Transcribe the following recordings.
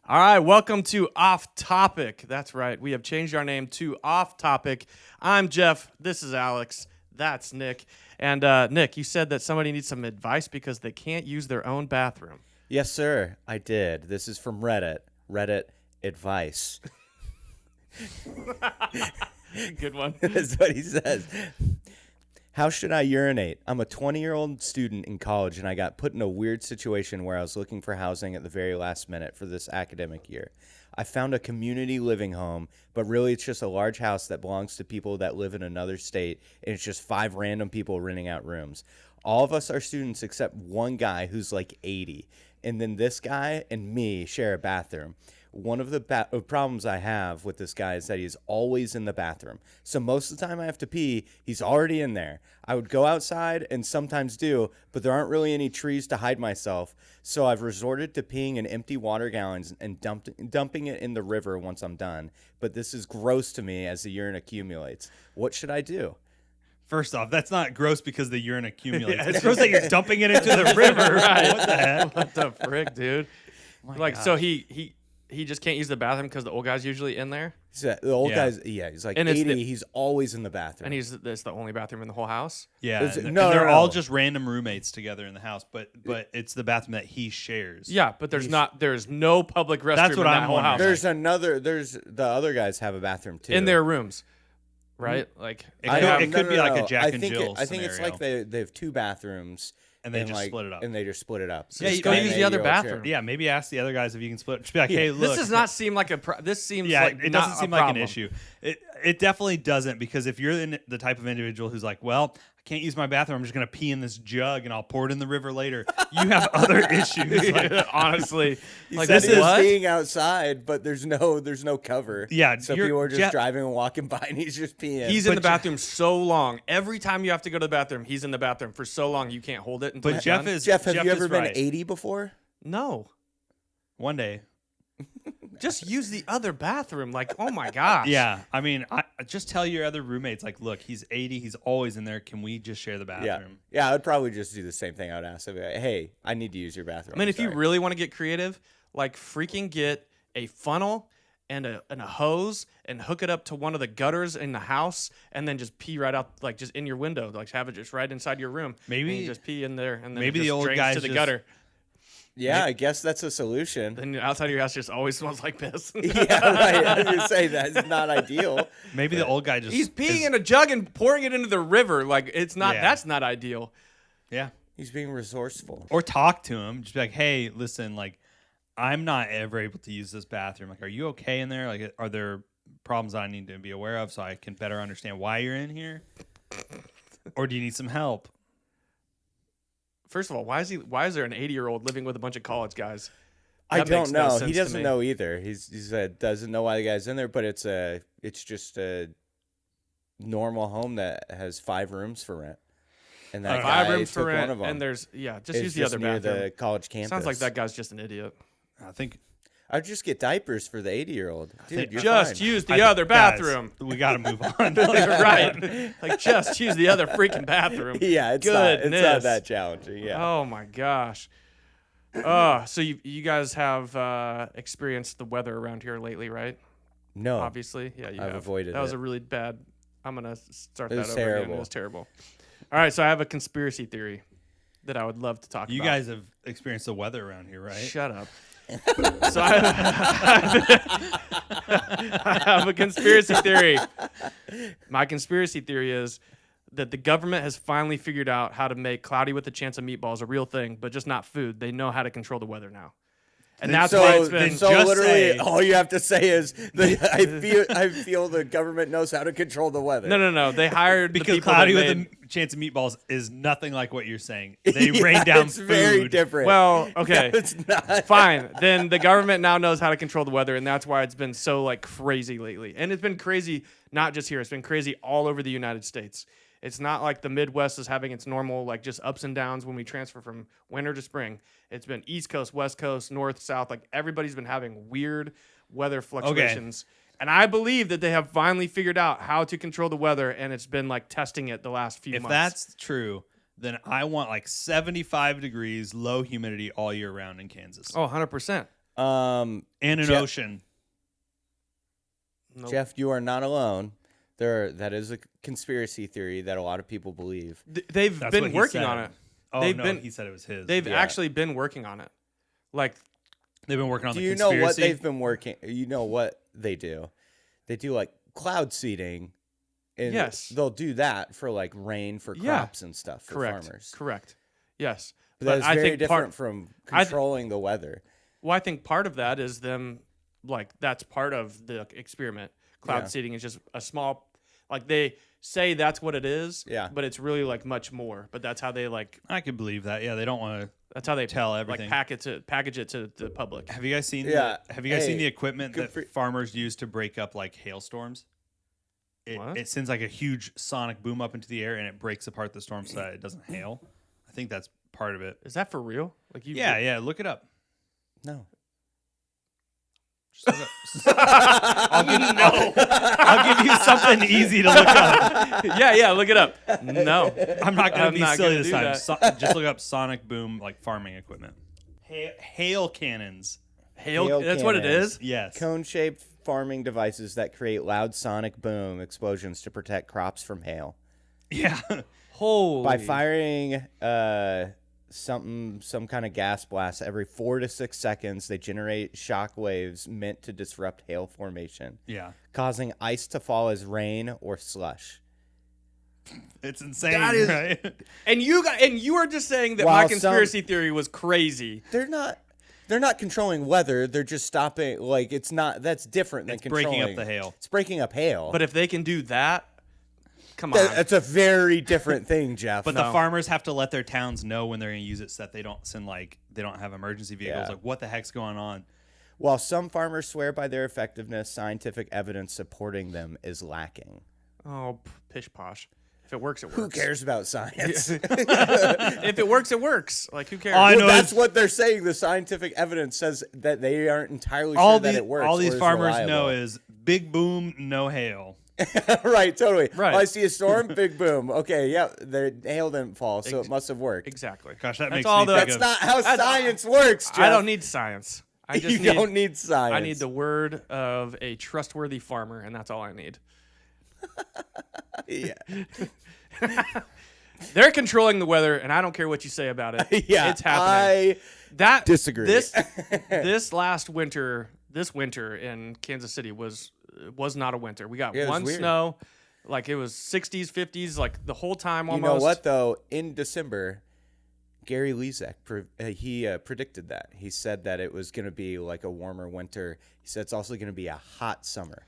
All right, welcome to Off Topic. That's right. We have changed our name to Off Topic. I'm Jeff. This is Alex. That's Nick. And Nick, you said that somebody needs some advice because they can't use their own bathroom. Yes, sir. I did. This is from Reddit. Reddit advice. Good one. That's what he says. How should I urinate? I'm a 20-year-old student in college, and I got put in a weird situation where I was looking for housing at the very last minute for this academic year. I found a community living home, but really it's just a large house that belongs to people that live in another state, and it's just 5 random people renting out rooms. All of us are students except one guy who's like 80, and then this guy and me share a bathroom. One of the problems I have with this guy is that he's always in the bathroom. So most of the time I have to pee, he's already in there. I would go outside and sometimes do, but there aren't really any trees to hide myself. So I've resorted to peeing in empty water gallons and dumping it in the river once I'm done. But this is gross to me as the urine accumulates. What should I do? First off, that's not gross because the urine accumulates. It's gross that you're dumping it into the river. Right. What the heck? What the frick, dude? So he just can't use the bathroom because the old guy's usually in there? The old Yeah. guy's, he's like And it's 80. He's always in the bathroom. And it's the only bathroom in the whole house? Yeah, Is it- and no, they're no, all no. just random roommates together in the house, but it's the bathroom that he shares. Yeah, but there's no public restroom That's what in that I'm whole house. wondering. There's the other guys have a bathroom too. In their rooms, right? Like It could be like a Jack and Jill I think it's like scenario. they have 2 bathrooms And they just split it up. And they just split it up. So just go use the other bathroom. Yeah, maybe ask the other guys if you can split. Just be like, hey, look. This does not seem like this seems Yeah, like it not doesn't seem a like an problem. issue. It definitely doesn't, because if you're the type of individual who's like, well, I can't use my bathroom, I'm just gonna pee in this jug and I'll pour it in the river later. You have other issues. Like, Honestly, like This is what? being outside, but there's no cover. Yeah, so you're- people are just Jeff- driving and walking by, and he's just peeing. He's in But the bathroom so long. Every time you have to go to the bathroom, he's in the bathroom for so long you can't hold it until But it's Jeff done. is Jeff, have you ever been right. 80 before? No. One day. Just use the other bathroom. Like, oh my gosh. Yeah, I mean, I just tell your other roommates, like, look, he's 80, he's always in there. Can we just share the bathroom? Yeah, I would probably just do the same thing. I would ask, I'd be like, hey, I need to use your bathroom. I mean, if you Sorry. really want to get creative, like freaking get a funnel and a hose and hook it up to one of the gutters in the house and then just pee right out, like just in your window, like have it just right inside your room. Maybe- and you just pee in there and then maybe it the just old drains guys to the just- gutter. Yeah, I guess that's a solution. Then outside of your house just always smells like piss. Yeah, right. I was gonna say that's not ideal. Maybe the old guy just He's peeing is- in a jug and pouring it into the river. Like it's not. Yeah. That's not ideal. Yeah. He's being resourceful. Or talk to him. Just be like, hey, listen, like, I'm not ever able to use this bathroom. Like, are you okay in there? Like, are there problems I need to be aware of so I can better understand why you're in here? Or do you need some help? First of all, why is there an 80-year-old living with a bunch of college guys? I That don't makes no know. sense He to doesn't me. know either. He doesn't know why the guy's in there, but it's just a normal home that has 5 rooms for rent. And that Five guy rooms took for rent, one of them. and there's just It's use the just other near bathroom. the college campus. Sounds like that guy's just an idiot. I think I'd just get diapers for the 80-year-old. Dude, think you're Just fine. use the I- other guys, bathroom. we got to move on. Right. Like just use the other freaking bathroom. Yeah, it's Goodness. not that challenging. Yeah. Oh my gosh. So you guys have experienced the weather around here lately, right? No. Obviously, yeah. You I've have. avoided That was it. a really bad. I'm gonna start It that was over again. terrible. It was terrible. All right, so I have a conspiracy theory that I would love to talk You about. guys have experienced the weather around here, right? Shut up. So I have a conspiracy theory. My conspiracy theory is that the government has finally figured out how to make cloudy with a chance of meatballs a real thing, but just not food. They know how to control the weather now. And that's why it's been so just literally say- all you have to say is I feel the government knows how to control the weather. No. They hired the Because people cloudy that with made, a chance of meatballs is nothing like what you're saying. They Yeah, rain down it's food. very different. Well, okay. No, it's not. Fine. Then the government now knows how to control the weather, and that's why it's been so like crazy lately. And it's been crazy not just here; it's been crazy all over the United States. It's not like the Midwest is having its normal like just ups and downs when we transfer from winter to spring. It's been East Coast, West Coast, North, South. Like everybody's been having weird weather fluctuations. And I believe that they have finally figured out how to control the weather, and it's been like testing it the last few If months. that's true, then I want like 75 degrees, low humidity all year round in Kansas. Oh, 100%. Um, And an Jeff- ocean. Nope. Jeff, you are not alone. That is a conspiracy theory that a lot of people believe. They've That's been what he working said. on it. Oh, They've no, been- he said it was his. They've Yeah. actually been working on it. Like, They've been working on Do the you know conspiracy. what they've been working? You know what they do? They do like cloud seeding. And Yes. they'll do that for like rain for Yeah. crops and stuff for correct. farmers. Correct. Yes. But that is I very think different from controlling the weather. Well, I think part of that is them, like, that's part of the experiment. Cloud Yeah. seeding is just a small, like, they say that's what it is. Yeah. But it's really, like, much more. But that's how they, like, I could believe that. Yeah, they don't want to. that's how they Tell everything. Like, package it to the public. Have you guys seen? Yeah. Have you guys seen Hey, the equipment good that for- farmers use to break up like hailstorms? What? It sends like a huge sonic boom up into the air and it breaks apart the storm so that it doesn't hail. I think that's part of it. Is that for real? Like, you? Yeah, look it up. No. Just look up. I'll give you something easy to look up. yeah. Look it up. No. I'm not gonna I'm be not silly gonna this do time. that. Just look up sonic boom like farming equipment. Hail cannons. Hail. That's what it cannons. is. Yes. Cone-shaped farming devices that create loud sonic boom explosions to protect crops from hail. Yeah. Holy. By firing some kind of gas blast every 4 to 6 seconds, they generate shock waves meant to disrupt hail formation, Yeah. causing ice to fall as rain or slush. It's insane, That is- right? And you are just saying that While my conspiracy theory was crazy. They're not controlling weather. They're just stopping. Like that's different than It's breaking controlling. up the hail. It's breaking up hail. But if they can do that, come on. That's a very different thing, Jeff. But No. the farmers have to let their towns know when they're going to use it so that they don't they don't have emergency vehicles. Yeah. Like, what the heck's going on? While some farmers swear by their effectiveness, scientific evidence supporting them is lacking. Oh, pish posh. If it works, it works. Who cares about science? If it works, it works. Like, who cares? All I Well, know that's is what they're saying. The scientific evidence says that they aren't entirely all sure that these it works. all or these is farmers reliable. know is big boom, no hail. Right, totally. Right. Oh, I see a storm, big boom. Okay, yeah, the hail didn't fall, so it must have worked. Exactly. Gosh, that That's makes all me the- think That's of not how science works, Jeff. I don't need science. I just You don't need science. I need the word of a trustworthy farmer, and that's all I need. Yeah. They're controlling the weather, and I don't care what you say about it. Yeah, It's happening. That disagree. This last winter, this winter in Kansas City was not a winter. We got Yeah, it was one weird. snow, like it was 60s, 50s, like the whole time You almost. know what though? In December, Gary Lezak predicted that. He said that it was going to be like a warmer winter. He said it's also going to be a hot summer.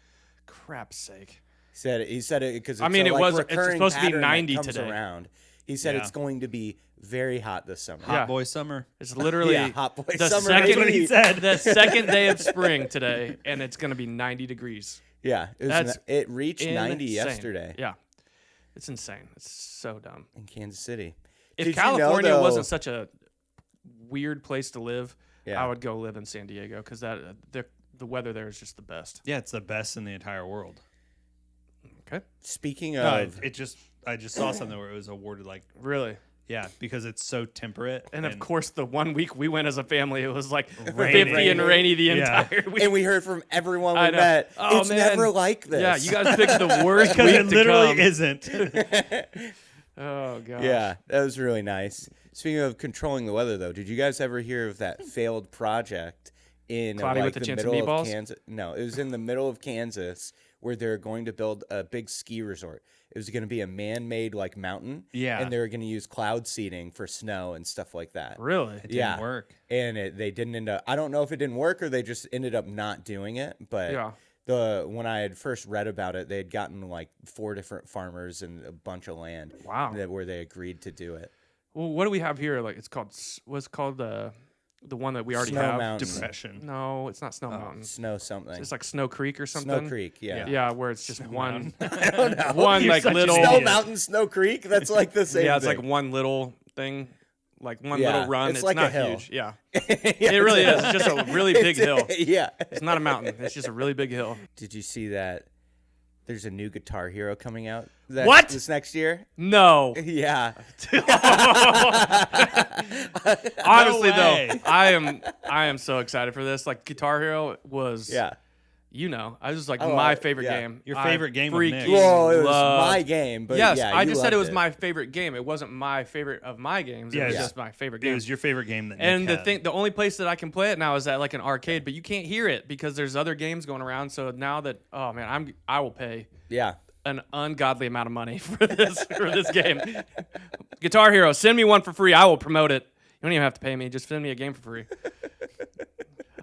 Crap's sake. He said it because I mean, it's supposed to be 90 today. Around. He said Yeah. it's going to be very hot this summer. hot Yeah. boy summer. It's literally Yeah, hot boy the summer, second, baby. That's what he said. the second day of spring today, and it's going to be 90 degrees. Yeah, That's it reached 90 Insane. yesterday Yeah. It's insane. It's so dumb. in Kansas City. If Did you know, California though- wasn't such a weird place to live, Yeah. I would go live in San Diego because the weather there is just the best. Yeah, it's the best in the entire world. Okay. Speaking No, of, I just saw something where it was awarded like Really. yeah because it's so temperate And of course, the 1 week we went as a family, it was like Rainy. 50 and rainy the Yeah. entire week. and we heard from everyone I we know. met, Oh, it's man. never like this. Yeah, you guys picked the worst because week it to literally come. isn't. Oh god. Yeah, that was really nice. Speaking of controlling the weather, though, did you guys ever hear of that failed project in Cloudy like with a the Chance of middle of Meatballs? Kansas? No, it was in the middle of Kansas where they're going to build a big ski resort. It was going to be a man-made like mountain, Yeah. and they were going to use cloud seeding for snow and stuff like that. Really? It didn't Yeah. work. And they didn't end up. I don't know if it didn't work or they just ended up not doing it. But Yeah. when I had first read about it, they had gotten like 4 different farmers and a bunch of land. Wow. Where they agreed to do it. Well, what do we have here? Like it's called what's called the one that we already Snow have. Mountain. Depression. No, it's not Snow Mountain. Snow something. It's like Snow Creek or something. Snow Creek, yeah. Yeah, where it's just one I don't know. one You're like such an little Snow idiot. Mountain, Snow Creek. That's like the same. Yeah, it's thing. like one little thing. Like one Yeah, little run. it's It's like a not hill. huge. Yeah. Yeah, It really is. It's just a really big hill. Yeah. It's not a mountain. It's just a really big hill. Did you see that There's a new Guitar Hero coming out. What? This next year? No. Yeah. Honestly, way. though, I am so excited for this. Like Guitar Hero was, Yeah. I was like Oh, my favorite yeah. game. Your I favorite game of freaking Nick's. Well, it was love- my game, but yes, yeah, I you just said it was loved my favorite game. It wasn't my favorite of my games. It Yeah, was yeah. just my favorite It game. was your favorite game that And Nick had. the only place that I can play it now is at like an arcade, but you can't hear it because there's other games going around. So now that I will pay Yeah. an ungodly amount of money for this game. Guitar Hero, send me one for free. I will promote it. You don't even have to pay me. Just send me a game for free.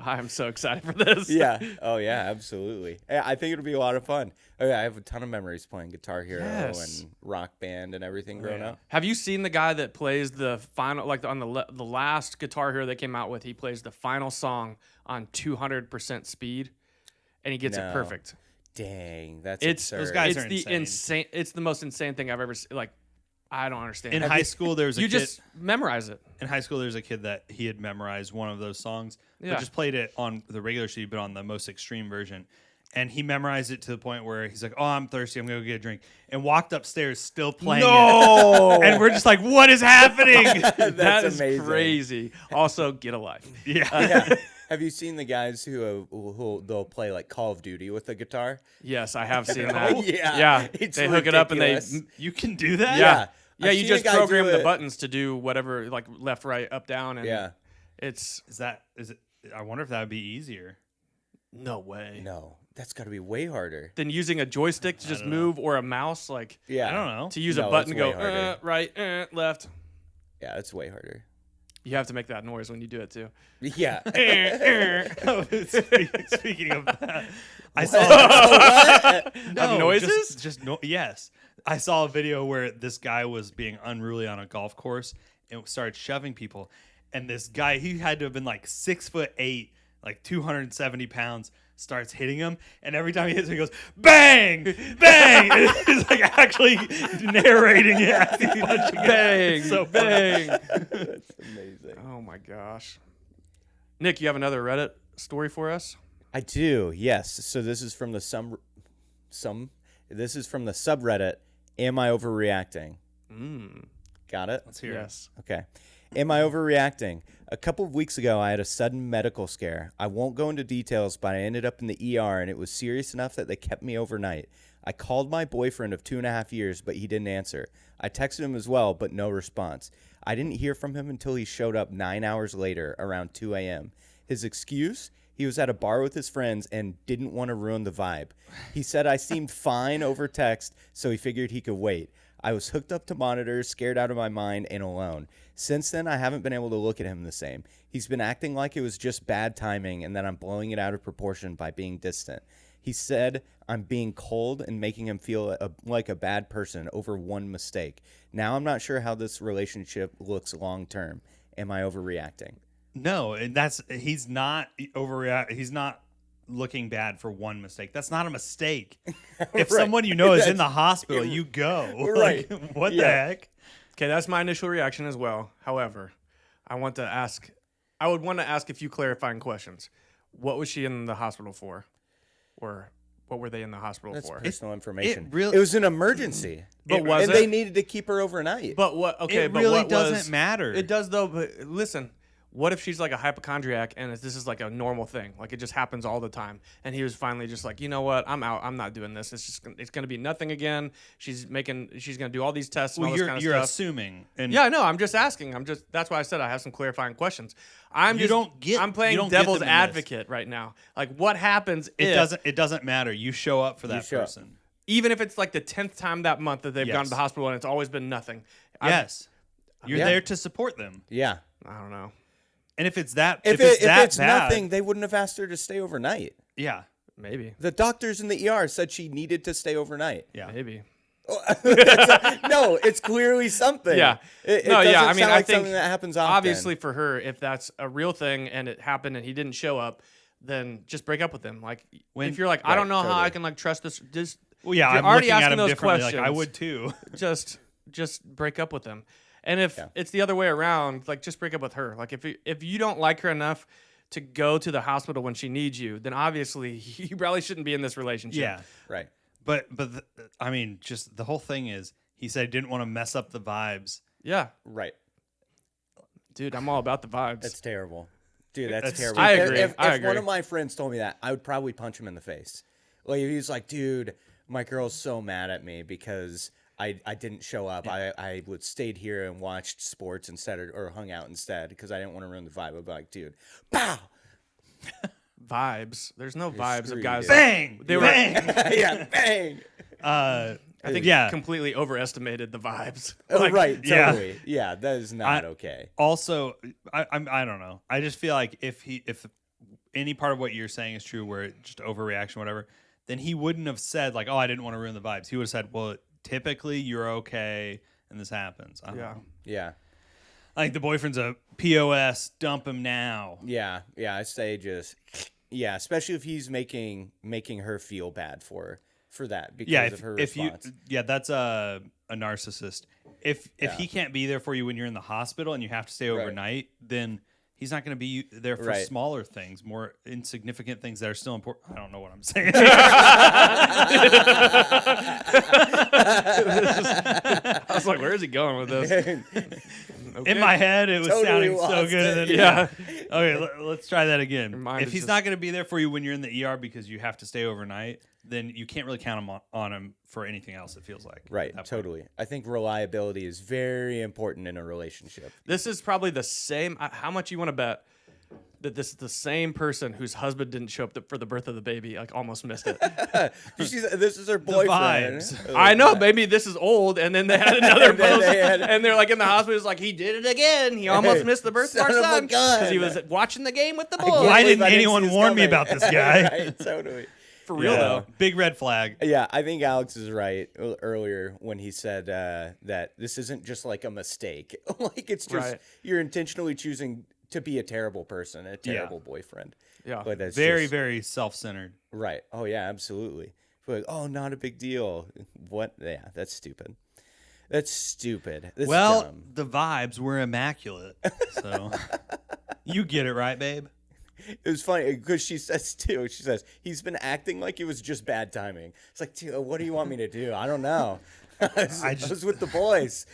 I'm so excited for this. Yeah. Oh, yeah, absolutely. Yeah, I think it'll be a lot of fun. Oh, yeah, I have a ton of memories playing Guitar Hero Yes. and Rock Band and everything growing yeah. up. Have you seen the guy that plays the final, like on the last Guitar Hero they came out with? He plays the final song on 200% speed, and he gets No. it perfect. Dang, that's It's absurd. those guys it's are the insane. It's the most insane thing I've ever seen. Like, I don't understand. In Have high you- school, there was a you kid. just memorize it. In high school, there's a kid that he had memorized one of those songs, Yeah. but just played it on the regular sheet, but on the most extreme version. And he memorized it to the point where he's like, "Oh, I'm thirsty. I'm gonna go get a drink," and walked upstairs still playing it. No, And we're just like, "What is happening?" that is amazing. crazy. Also, get a life. yeah. Yeah. Have you seen the guys who they'll play like Call of Duty with the guitar? Yes, I have seen that. Yeah, yeah. it's They hook it up and they ridiculous. You can do that. yeah. I've Yeah, you seen just a guy program do the it. buttons to do whatever, like left, right, up, down, and Yeah. it's Is it? I wonder if that would be easier. no way. No, that's got to be way harder. Than using a joystick to just don't know. move or a mouse, like Yeah. I don't know. to use No, a button it's to go way harder. right, left. Yeah, it's way harder. You have to make that noise when you do it too. Yeah. Speaking of that, I saw Of noises? Yes, I saw a video where this guy was being unruly on a golf course and started shoving people, and this guy, he had to have been like 6'8", like 270 pounds. Starts hitting him, and every time he hits him, he goes bang, bang. And he's like actually narrating it as he's punching it. Bang, It's so bang. That's amazing. Oh my gosh. Nick, you have another Reddit story for us? I do. Yes. So this is from the this is from the subreddit. Am I overreacting? Got it? Let's hear it. Yes. Okay. Am I overreacting? A couple of weeks ago, I had a sudden medical scare. I won't go into details, but I ended up in the ER, and it was serious enough that they kept me overnight. I called my boyfriend of 2.5 years, but he didn't answer. I texted him as well, but no response. I didn't hear from him until he showed up 9 hours later, around 2 a.m. His excuse? He was at a bar with his friends and didn't want to ruin the vibe. He said I seemed fine over text, so he figured he could wait. I was hooked up to monitors, scared out of my mind, and alone. Since then, I haven't been able to look at him the same. He's been acting like it was just bad timing and that I'm blowing it out of proportion by being distant. He said I'm being cold and making him feel like a bad person over one mistake. Now I'm not sure how this relationship looks long term. Am I overreacting? No, and he's not overreact. He's not looking bad for one mistake. That's not a mistake. If Right. someone you know is in the hospital, you go. Right. Like, what the Yeah. heck? Okay, that's my initial reaction as well. However, I would want to ask a few clarifying questions. What was she in the hospital for? Or what were they in the hospital That's for? personal information. really- it was an emergency. But was and it? they needed to keep her overnight. But what? Okay, It but really what doesn't was, matter. It does though. But listen, what if she's like a hypochondriac and this is like a normal thing, like it just happens all the time? And he was finally just like, you know what, I'm out. I'm not doing this. It's gonna be nothing again. She's gonna do all these tests and all Well, this kind of you're stuff. assuming. And Yeah, no, I'm just asking. That's why I said I have some clarifying questions. I'm playing you don't get devil's them in this. advocate right now. Like, what happens it doesn't matter. You show up for that show up. person. even if it's like the 10th time that month that they've gone Yes. to the hospital and it's always been nothing? Yes. You're Yeah. there to support them. Yeah. I don't know. And if it's that If it's that it's bad, nothing, they wouldn't have asked her to stay overnight. yeah. Maybe. The doctors in the ER said she needed to stay overnight. Yeah. Maybe. No, it's clearly something. Yeah. It No, yeah, doesn't I mean, sound I like think something that happens often. Obviously, for her, if that's a real thing and it happened and he didn't show up, then just break up with him. Like, if you're like, I don't know how I totally. can like trust this. Just Well, yeah, if you're I'm already looking at asking him those differently. Like I questions, would too. just break up with him. And if Yeah. it's the other way around, like just break up with her. Like if you don't like her enough to go to the hospital when she needs you, then obviously you probably shouldn't be in this relationship. Yeah. Right. I mean, just the whole thing is he said he didn't want to mess up the vibes. Yeah, Right. dude, I'm all about the vibes. That's terrible. Dude, that's That's terrible. I agree. If I one agree. of my friends told me that, I would probably punch him in the face. Like, if he's like, dude, my girl's so mad at me because I didn't show up. I would stayed here and watched sports instead or hung out instead because I didn't want to ruin the vibe. I'd be like, dude, pow! Vibes. There's no vibes of screwed, guys. dude. Bang! They were- Bang! Yeah, bang! I think Yeah. he completely overestimated the vibes. Oh, right, yeah. totally. Yeah, that is not okay. Also, I don't know. I just feel like if any part of what you're saying is true, where it just overreaction, whatever, then he wouldn't have said like, "Oh, I didn't want to ruin the vibes." He would have said, "Well, typically you're okay, and this happens." I don't Yeah. know. Yeah. I think the boyfriend's a POS. Dump him now. Yeah, I say just especially if he's making her feel bad for that because Yeah, of her response. that's a narcissist. If he can't be there for you when you're in the hospital and you have to stay overnight, then he's not going to be there for Right. smaller things, more insignificant things that are still important. I don't know what I'm saying. I was like, where is he going with this? Okay. In my head, it was Totally sounding so lost good. it. And Yeah. Okay, let's try that again. Your mind If is he's just- not going to be there for you when you're in the ER because you have to stay overnight, then you can't really count on him for anything else, it feels like. Right, at that point. totally. I think reliability is very important in a relationship. This is probably the same. How much you want to bet that this is the same person whose husband didn't show up for the birth of the baby, like almost missed it? This is her boyfriend. vibes. I know. Maybe this is old, and then they had another And then post, they had- and they're like in the hospital. It's like he did it again. He almost missed the birth of our Son of a son gun. he was watching the game with the can't boys. Why believe didn't I see anyone this warn me coming. about this guy? Right, totally. For real Yeah. though. Big red flag. Yeah, I think Alex is right earlier when he said that this isn't just like a mistake. Like it's just Right. you're intentionally choosing to be a terrible person, a terrible boyfriend. Yeah. But that's Very, just- very self-centered. right. Oh yeah, absolutely. Like, oh, not a big deal. What? Yeah, that's stupid. That's stupid. That's Well, dumb. the vibes were immaculate. So you get it right, babe. It was funny because she says too. She says he's been acting like it was just bad timing. It's like, dude, what do you want me to do? I don't know. I was with the boys.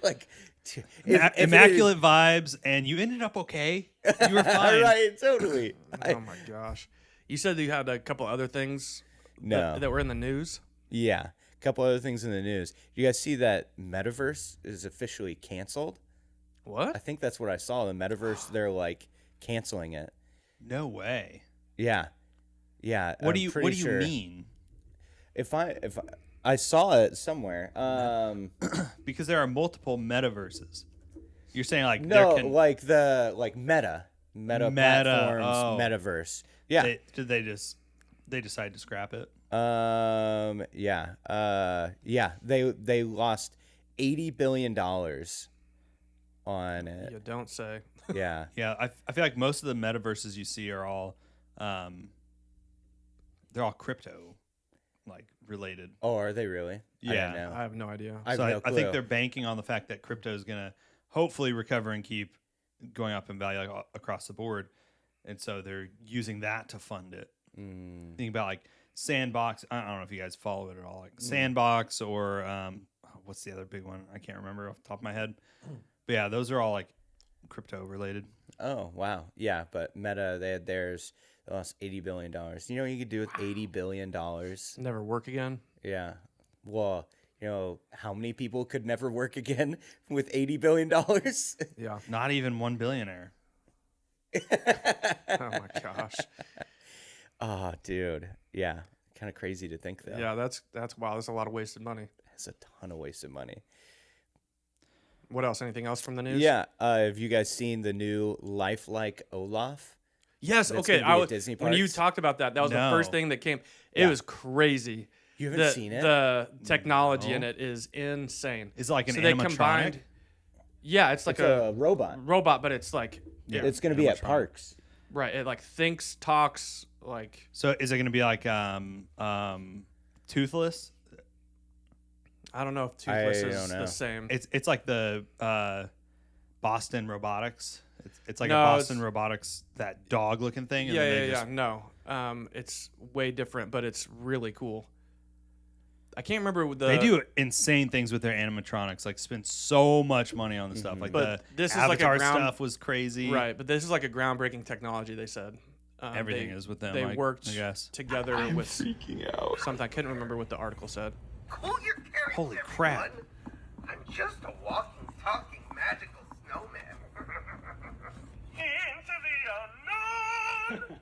Like, dude, if it Immaculate vibes, and you ended up okay. You were is- fine. right, totally. Oh my gosh. You said you had a couple other things No. that were in the news. Yeah, a couple other things in the news. You guys see that Metaverse is officially canceled? I What? think that's what I saw. The Metaverse, they're like canceling it. No way. Yeah. What do I'm you pretty sure. mean? If I saw it somewhere. Because there are multiple metaverses. You're saying like No, there can, like the Meta Meta, platforms, oh. Metaverse. Yeah. did they decide to scrap it? Yeah. They lost $80 billion on it. You don't say. Yeah. Yeah, I feel like most of the metaverses you see are all they're all crypto like related. Oh, are they really? I Yeah. don't know. I have no idea. I have So no I clue. think they're banking on the fact that crypto is going to hopefully recover and keep going up in value like, across the board. And so they're using that to fund it. Think about like Sandbox. I don't know if you guys follow it at all. Like Sandbox or what's the other big one? I can't remember off the top of my head. But yeah, those are all like crypto related. Oh, wow. Yeah, but Meta, they had theirs. They lost $80 billion. You know what you could do with $80 billion? Never work again. Yeah. Well, you know, how many people could never work again with $80 billion? Yeah. Not even one billionaire. Oh my gosh. Oh, dude. Yeah. Kind of crazy to think, though. Yeah, that's wow. There's a lot of wasted money. It's a ton of wasted money. What else? Anything else from the news? Yeah. Have you guys seen the new Lifelike Olaf? Yes. That's Okay. gonna be I at was Disney when you parks? talked about that. That was No. the first thing that came. It Yeah. was crazy. You haven't seen it? The technology in No. it is insane. Is it like an So they animatronic? combined. Yeah, it's like It's a robot. robot, but it's like Yeah. It's going to be at animatronic. parks. right. It like thinks, talks, like So is it going to be like Toothless? I don't know if Toothless I is don't know. the same. It's like the Boston Robotics. It's like No, a it's- Boston Robotics, that dog looking thing. And Yeah, then yeah, they yeah. just, No, it's way different, but it's really cool. I can't remember the. They do insane things with their animatronics, like spend so much money on the stuff. Like But the this is like a Avatar ground- stuff was crazy. Right, but this is like a groundbreaking technology. They said Everything is with them. They I worked guess. together with something. I couldn't remember what the article said. Cool your carrots, Holy crap. everyone. I'm just a walking, talking, magical snowman. Into the unknown.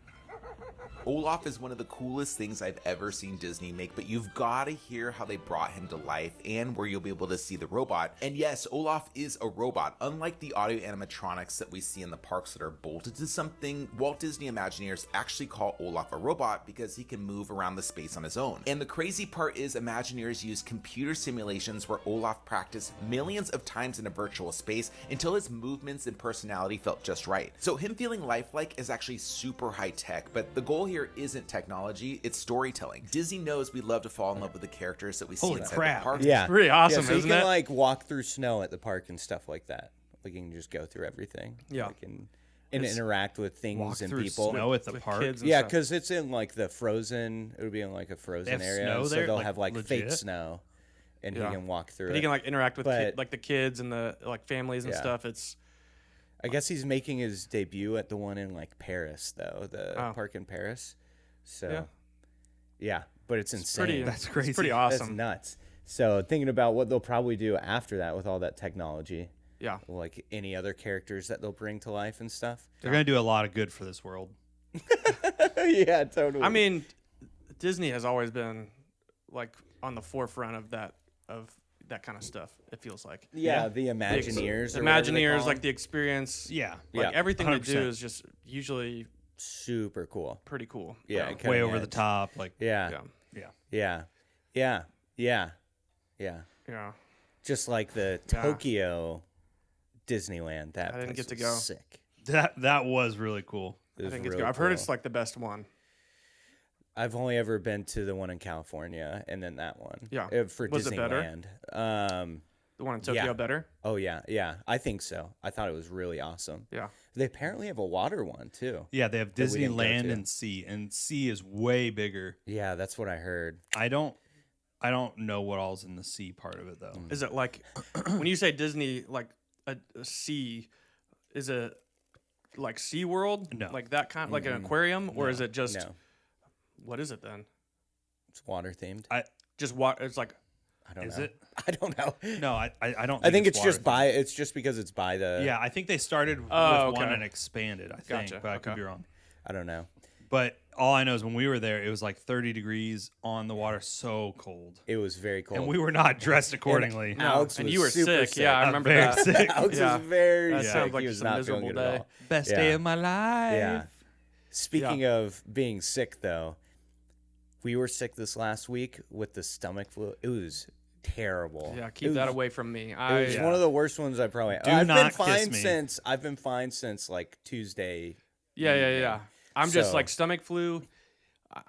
Olaf is one of the coolest things I've ever seen Disney make, but you've got to hear how they brought him to life and where you'll be able to see the robot. And yes, Olaf is a robot. Unlike the audio animatronics that we see in the parks that are bolted to something, Walt Disney Imagineers actually call Olaf a robot because he can move around the space on his own. And the crazy part is Imagineers used computer simulations where Olaf practiced millions of times in a virtual space until his movements and personality felt just right. So him feeling lifelike is actually super high tech, but the goal here isn't technology, it's storytelling. Disney knows we love to fall in love with the characters that we see Holy inside crap. the park. Yeah, pretty awesome, Yeah, so isn't you can it? like walk through snow at the park and stuff like that. Like you can just go through everything. Yeah. Like, and interact with things Walk and through people. snow at the With park. kids and Yeah, stuff. because it's in like the frozen. It would be in like a frozen have area, snow so there? they'll Like, have like fake legit? snow, and Yeah. he can walk through But it. he can like interact with But- like the kids and the like families and Yeah. stuff. It's I guess he's making his debut at the one in like Paris, though, the Oh. park in Paris. So, Yeah. yeah, but it's insane. pretty. That's crazy. It's pretty That's awesome. nuts. So thinking about what they'll probably do after that with all that technology, Yeah. like any other characters that they'll bring to life and stuff. They're gonna do a lot of good for this world. Yeah, totally. I mean, Disney has always been like on the forefront of that kind of stuff. It feels like yeah, the Imagineers. or whatever they Imagineers, call like them. the experience. Yeah. Like Yeah, everything they do 100%. is just usually super cool. pretty cool. Yeah, Yeah. cutting Way over the edge. top. Like Yeah, Yeah. yeah. yeah, yeah, yeah, yeah. Yeah. Just like the Yeah. Tokyo Disneyland. That I didn't place get to was go. Sick. That was really cool. It I was think it's real good. I've heard cool. it's like the best one. I've only ever been to the one in California and then that one. Yeah. For Was it better? Disneyland. The one in Tokyo Yeah. better. Oh yeah, yeah. I think so. I thought it was really awesome. Yeah. They apparently have a water one too. Yeah, they have That we didn't go Disneyland to. and Sea, and Sea is way bigger. Yeah, that's what I heard. I don't know what all's in the Sea part of it though. Is it like when you say Disney, like a sea? Is it like SeaWorld? No. Like that kind, like an aquarium, or is it just No, what is it then? it's water themed. Just what? It's like I don't Is know. it? I don't know. No, I don't. I think it's just water by. It's just because it's by the. themed. Yeah, I think they started Oh, with one okay. and expanded. I think, Gotcha, but I could okay. be wrong. I don't know. But all I know is when we were there, it was like 30 degrees on the water, so cold, It was very cold. and we were not dressed accordingly. Alex and was you were super sick. Yeah, I I'm remember very that. sick. Alex Yeah. was very That sick. sounds like he was just a not miserable feeling good at day. all. Best Yeah. day of my life. Yeah. Speaking of being sick, though, we were sick this last week with the stomach flu. It was terrible. Yeah, It keep that was- away from me. It was Yeah. one of the worst ones I probably. Do I've not been kiss fine me. since. I've been fine since like Tuesday. Yeah. I'm just So- like stomach flu.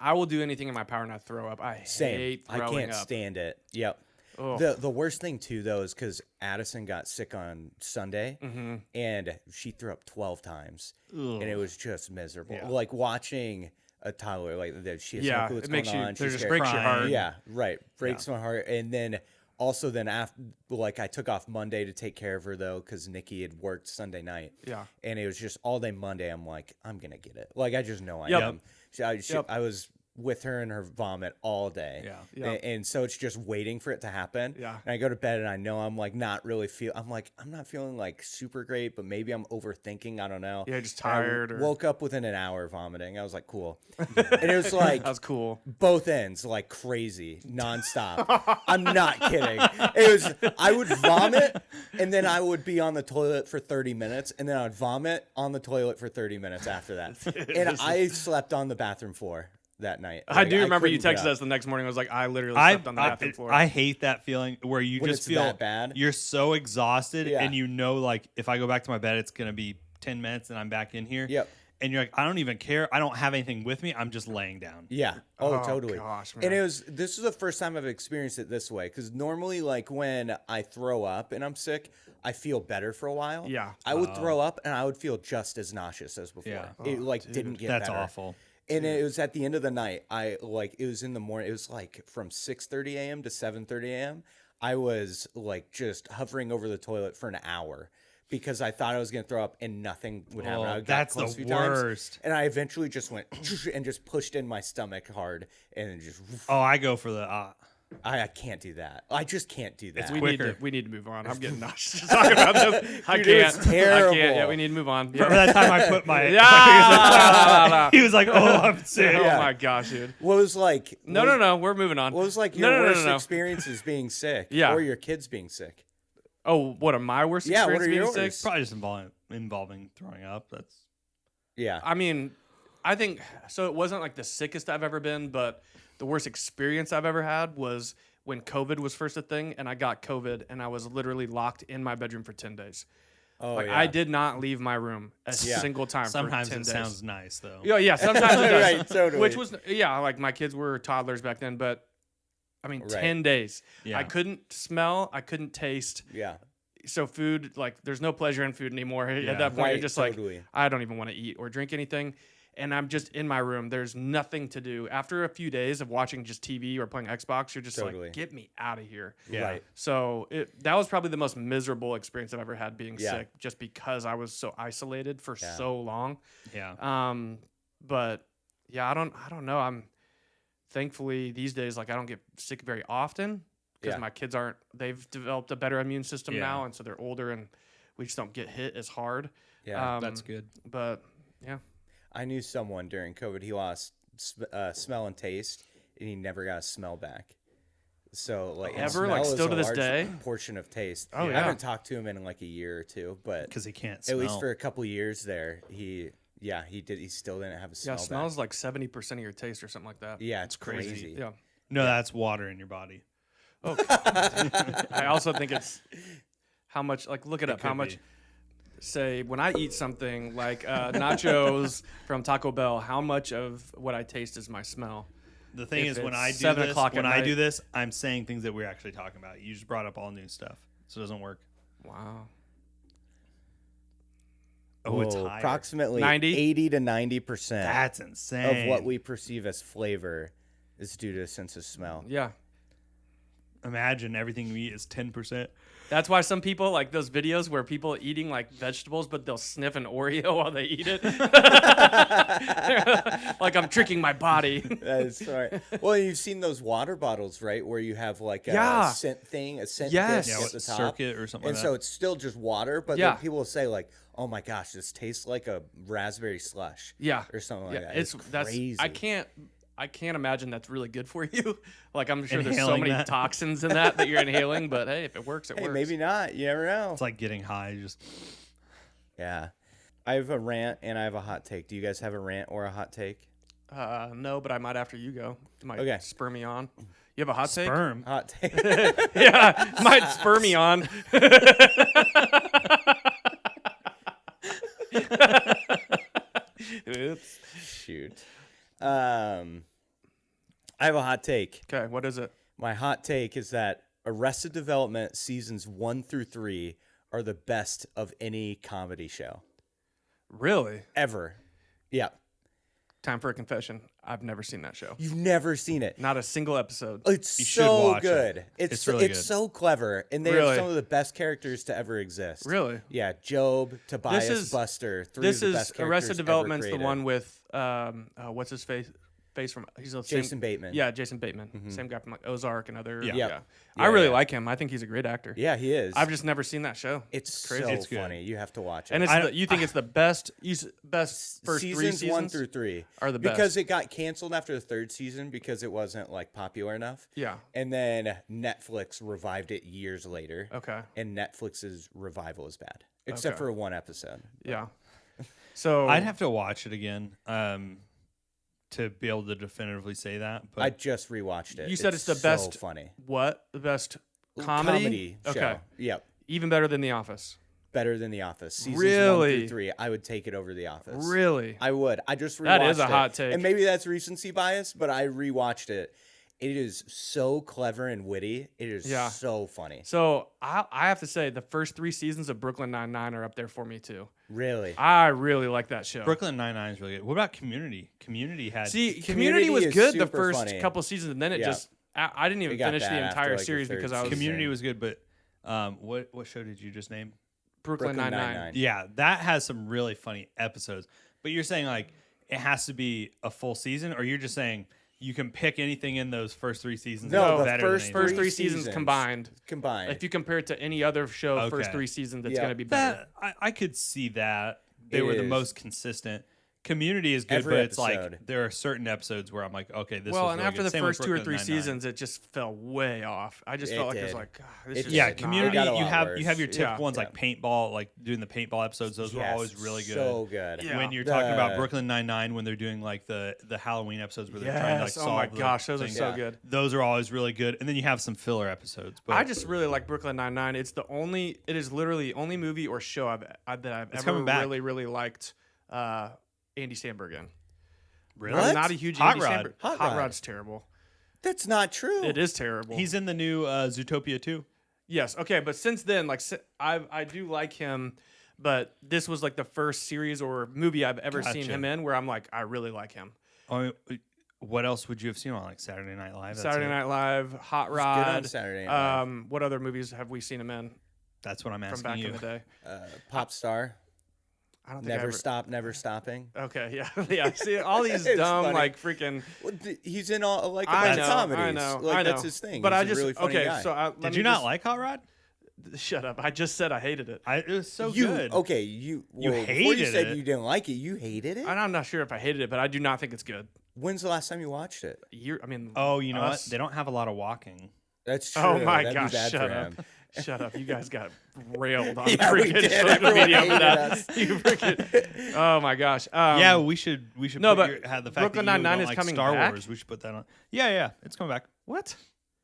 I will do anything in my power not to throw up. I Same. hate I throwing can't up. stand it. Yep. Ugh. The worst thing too though is because Addison got sick on Sunday Mm-hmm. and she threw up 12 times and it was just miserable. Yeah. Like watching a toddler like that. She has no Yeah, clue what's it makes going you. on. It She's just scared. breaks your crying. heart. Yeah, right. Breaks my heart. And then also then after, like I took off Monday to take care of her though because Nikki had worked Sunday night. Yeah. And it was just all day Monday. I'm like, I'm gonna get it. Like I just know I Yep. am. I was with her in her vomit all day. Yeah. Yep. And so it's just waiting for it to happen. Yeah. And I go to bed and I know I'm like not really I'm not feeling like super great, but maybe I'm overthinking. I don't know. Yeah, just And I tired or- woke up within an hour vomiting. I was like, cool. And it was like That was cool. both ends like crazy nonstop. I'm not kidding. It was I would vomit and then I would be on the toilet for 30 minutes and then I would vomit on the toilet for 30 minutes after that. And I slept on the bathroom floor that night. I Like, do remember you couldn't get texted up. us the next morning. I was like, I literally I, slept on the bathroom floor. I hate that feeling where you When just it's feel that bad? You're so exhausted, Yeah. and you know, like if I go back to my bed, it's gonna be 10 minutes, and I'm back in here. Yep. And you're like, I don't even care. I don't have anything with me. I'm just laying down. Yeah. Oh, Oh, totally. gosh, And man. this is the first time I've experienced it this way because normally, like when I throw up and I'm sick, I feel better for a while. Yeah. I would throw up and I would feel just as nauseous as before. Yeah. It like didn't get That's better. awful. And it was at the end of the night. It was in the morning. It was like from 6:30 a.m. to 7:30 a.m. I was like just hovering over the toilet for an hour because I thought I was going to throw up and nothing would happen. I got that's close the a few times, worst. and I eventually just went and just pushed in my stomach hard and just. Oh, I go for the. I can't do that. I just can't do that. We need to move on. I'm getting nauseous talking about this. I Dude, can't. it's terrible. I can't. Yeah, we need to move on. Yeah. Remember that time I put my. Yeah. He was like, "Oh, I'm sick." Oh Yeah. my gosh, dude. What was like? No. We're moving on. What was like No, your no, no, worst no. experiences being sick? Yeah. Or your kids being sick? Oh, what are my worst Yeah, what experiences are being yours? sick? Probably just involving throwing up. That's Yeah. I mean, I think so. It wasn't like the sickest I've ever been, but the worst experience I've ever had was when COVID was first a thing, and I got COVID, and I was literally locked in my bedroom for 10 days. Oh, Like yeah. I did not leave my room a Yeah. single time. sometimes for 10 it days. sounds nice though. Yeah, sometimes it does. Right, totally. Which was like my kids were toddlers back then, but I mean, Right. 10 days. Yeah. I couldn't smell, I couldn't taste. Yeah. So food, like, there's no pleasure in food anymore. Yeah. At that point, you're Right, just totally. like, I don't even want to eat or drink anything. And I'm just in my room. There's nothing to do. After a few days of watching just TV or playing Xbox, you're just Totally. like, get me out of here. Yeah. Right. So that was probably the most miserable experience I've ever had being Yeah. sick, just because I was so isolated for Yeah. so long. Yeah. But yeah, I don't know. I'm thankfully these days, like, I don't get sick very often because Yeah. my kids they've developed a better immune system Yeah. now, and so they're older, and we just don't get hit as hard. Yeah. That's good. But yeah, I knew someone during COVID. He lost smell and taste, and he never got a smell back. So like and Ever? smell Like, is still a to this large day? portion of taste. Oh, I yeah. haven't talked to him in like a year or two, but Because he can't at smell. least for a couple years there, he did. He still didn't have a smell. yeah, back. smells like 70% of your taste or something like that. Yeah, it's Crazy. crazy. Yeah. No, that's water in your body. I also think it's how much. Like, look it up. How could much? be. Say when I eat something like nachos from Taco Bell, how much of what I taste is my smell? The thing If is, when it's I do 7 this, o'clock when at I night- do this, I'm saying things that we're actually talking about. You just brought up all new stuff, so it doesn't work. Wow. Oh, it's Whoa, higher. approximately 90? 80 to 90% That's insane. of what we perceive as flavor is due to a sense of smell. Yeah. imagine everything we eat is 10%. That's why some people like those videos where people eating like vegetables, but they'll sniff an Oreo while they eat it. Like, I'm tricking my body. That's right. Well, you've seen those water bottles, right? Where you have like a Yeah. scent thing, a scent Yes. disc Yeah, at the what, top. circuit or something And like so that. it's still just water, but Yeah. then people will say like, "Oh my gosh, this tastes like a raspberry slush." Yeah. Or something like Yeah, that. it's that's crazy. I can't imagine that's really good for you. Like, I'm sure there's so Inhaling many that. toxins in that you're inhaling, but hey, if it works, it Hey, works. maybe not. You never know. It's like getting high. Just Yeah. I have a rant and I have a hot take. Do you guys have a rant or a hot take? No, but I might after you go. You might Okay. spur me on. You have a hot take? sperm. Hot take. Yeah, might spur me on. Oops. Shoot. I have a hot take. Okay, what is it? My hot take is that Arrested Development seasons 1 through 3 are the best of any comedy show Really? ever. Yeah. Time for a confession. I've never seen that show. You've never seen it. Not a single episode. It's You should so watch it. good. It's really good. so clever, and they Really? have some of the best characters to ever exist. Really? Yeah, Job, Tobias, is- Buster. Three This of the is best Arrested characters ever Development's the created. one with what's his face from he's the same- Jason Bateman. Yeah, Jason Bateman. Same guy from like Ozark and other. Yeah. Yeah. Yep. I Yeah, really yeah. like him. I think he's a great actor. Yeah, he is. I've just never seen that show. it's crazy. so It's good. funny. You have to watch it. And it's I- you think it's the best best first seasons, 3 seasons 1 through 3 are the best. because it got canceled after the 3rd season because it wasn't like popular enough. Yeah. And then Netflix revived it years later. Okay. And Netflix's revival is bad, except Okay. for one episode. Yeah. So I'd have to watch it again to be able to definitively say that. But I just rewatched it. You said it's the so best- funny what the best comedy? show. Okay. Yep. Even better than The Office. Better than The Office. Seasons 1 Really? through 3. I would take it over The Office. Really? I would. I just rewatched That is a it. hot take. And maybe that's recency bias, but I rewatched it. It is so clever and witty. It is Yeah. so funny. So I have to say the first 3 seasons of Brooklyn Nine-Nine are up there for me too. Really? I really like that show. Brooklyn Nine-Nine is really good. What about Community? Community See, Community Community was is good the super first funny. couple seasons, and then it Yeah. just I didn't even It got finish the bad after, entire like, the series third because I was season. Community was good, but what show did you just name? Brooklyn Nine-Nine. Yeah, that has some really funny episodes. But you're saying like it has to be a full season, or you're just saying you can pick anything in those first 3 seasons? No, that's the better than first anything? First 3 3 seasons seasons. combined. Combined. If you compare it to any other show, first Okay. 3 seasons, it's Yeah. going to be better. That I could see that they It were the is. most consistent. Community is good, Every but it's episode. like there are certain episodes where I'm like, okay, this. Well, was and really after good. the Same with first 2 or Brooklyn 3 Nine-Nine. seasons, it just fell way off. I just It felt like it was did. like, God, this It is did. Yeah, not- Community. got a You lot have worse. you have your typical Yeah. ones like paintball, like doing the paintball episodes. Those were Yes, always really good. So good. Yeah. When you're talking about The- Brooklyn Nine-Nine, when they're doing like the Halloween episodes where they're trying to like Yes. solve Oh my the gosh, those are things. so Yeah. good. Those are always really good, and then you have some filler episodes. But I just really like Brooklyn Nine-Nine. It is literally the only movie or show that I've It's ever coming back. really liked Andy Samberg in. really, I'm not a huge Hot Andy Rod. Samberg. Hot Hot Rod. Rod's terrible. That's not true. It is terrible. He's in the new Zootopia too. Yes. Okay. But since then, like I do like him, but this was like the first series or movie I've ever seen Gotcha. him in where I'm like, I really like him. Oh, what else would you have seen on like Saturday Night Live? That's Saturday it. Night Live, Hot good Rod. on Saturday Night Live. What other movies have we seen him in That's what I'm from asking back you. in the day? Pop star. I don't think I Never ever. stop, never stopping. Okay. Yeah. Yeah. See all these It's dumb funny. like freaking. Well, he's in all like a I bunch know. of comedies. I know. Like I know. that's his thing. But He's I a just really funny okay. guy. So let Did me you not just- like Hot Rod? Shut up! I just said I hated it. It was so you good. okay? You well, before you hated said it. you didn't like it. You hated it. I'm not sure if I hated it, but I do not think it's good. When's the last time you watched it? I mean. Oh, you know us- what? They don't have have a lot of walking. That's true. Oh my That'd gosh! be bad Shut for up! him. Shut up! You guys got railed on Yeah, we freaking did. social Everyone media for hated that. us. You freaking. Oh my gosh! Yeah, we should no, put but have the fact Brooklyn that you Nine-Nine don't is like coming Star back? Wars. We should put that on. Yeah, it's coming back. What?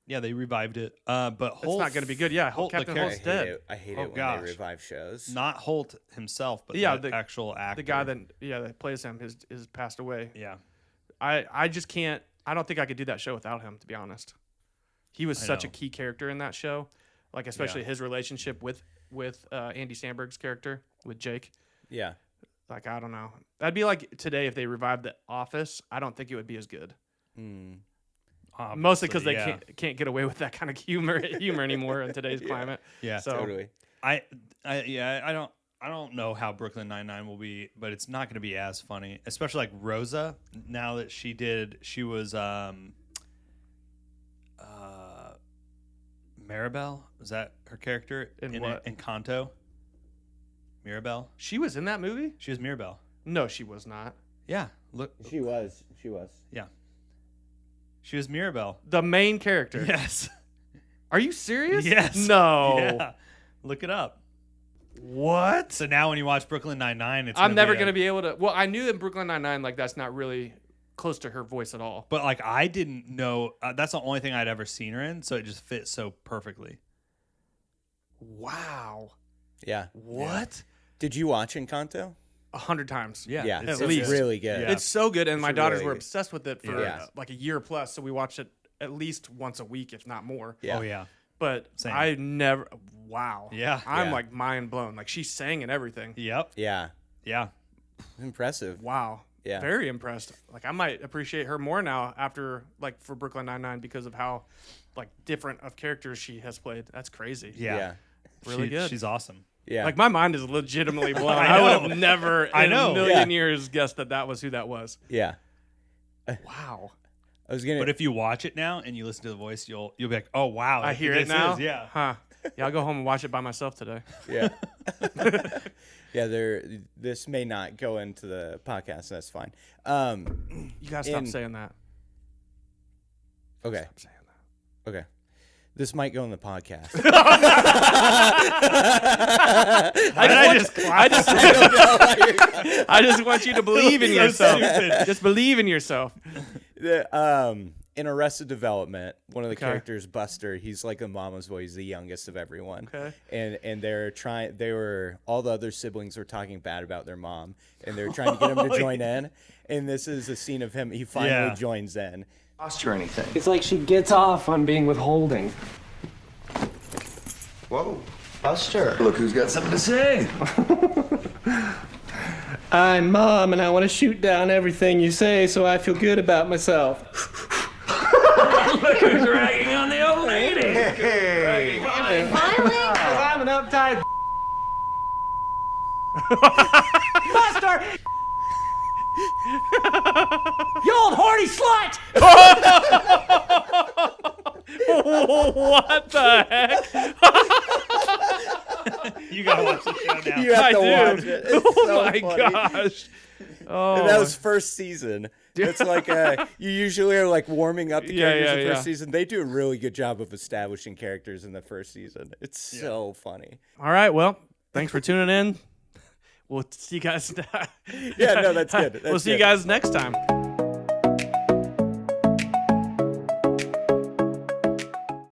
Yeah, they revived it. But It's Holt, not going to be good. Yeah, Holt, Captain the Holt's I hate dead. it. I hate Oh, it when gosh. they revive shows. not Holt himself, but Yeah, the actual actor. The guy that plays him is passed away. Yeah. I just can't. I don't think I could do that show without him. To be honest, he was I such a know. key character in that show. Like especially Yeah. his relationship with Andy Samberg's character with Jake. Yeah. Like I don't know. That'd be like today if they revived The Office. I don't think it would be as good. Mostly because they Obviously, can't get away with that kind of humor anymore in today's climate. Yeah, So Totally. I don't know how Brooklyn Nine-Nine will be, but it's not going to be as funny, especially like Rosa. Now that she was Maribel. Is that her character In it? what? Encanto? Mirabelle. she was in that movie? She was Mirabelle. No, she was not. Yeah, look. She was. Yeah, she was Mirabelle. The main character. Yes. Are you serious? Yes. No. Yeah. Look it up. What? So now when you watch Brooklyn Nine-Nine, it's I'm never be going to be able to. Well, I knew in Brooklyn Nine-Nine, like, that's not really close to her voice at all. But like I didn't know that's the only thing I'd ever seen her in, so it just fits so perfectly. Wow. Yeah. What? Did you watch Encanto? 100 times. Yeah, Yeah. it's At so least. It's good. really good. Yeah. It's so good. And my It's daughters really were good. obsessed with it for Yeah. like a year plus. So we watched it at least once a week, if not more. Yeah. Oh yeah. But Same. I never. Wow. Yeah. I'm Yeah. like mind blown. Like she sang and everything. Yep. Yeah. Yeah. Impressive. Wow. Yeah. Very impressed. Like I might appreciate her more now after like for Brooklyn Nine-Nine because of how like different of characters she has played. That's crazy. Yeah. Yeah. Really good. She's awesome. Yeah. Like my mind is legitimately blown. I I would know. have never in I know. a million Yeah. years guessed that was who that was. yeah. Wow. I was gonna. But if you watch it now and you listen to the voice, you'll be like, oh wow, I hear it this now. is- yeah. Huh. Yeah, I'll go home and watch it by myself today. Yeah. Yeah. This may not go into the podcast. That's fine. You gotta stop In- saying that. Okay. Stop saying that. Okay. This might go in the podcast. I just want you to believe in So yourself. stupid. Just believe in yourself. In Arrested Development, one of the Okay. characters, Buster, he's like a mama's boy. He's the youngest of everyone. Okay. And all the other siblings were talking bad about their mom, and they're trying to get him to join in. And this is a scene of him. He finally Yeah. joins in. Cost you anything? It's like she gets off on being withholding. Whoa, Buster. Look who's got something to say. I'm Mom, and I want to shoot down everything you say so I feel good about myself. Look who's ragging on the old lady. Hey. I'm an uptight Buster! You old horny slut! What the heck? You gotta watch the show now. You have I to do. watch it. It's Oh so my funny. gosh. Oh, And that was first season. It's like you usually are like warming up the Yeah, characters yeah, in the first yeah. season. They do a really good job of establishing characters in the first season. It's so funny. all right. Well, thanks for tuning in. We'll see you guys. Yeah, no, that's good. We'll That's see you good. guys next time.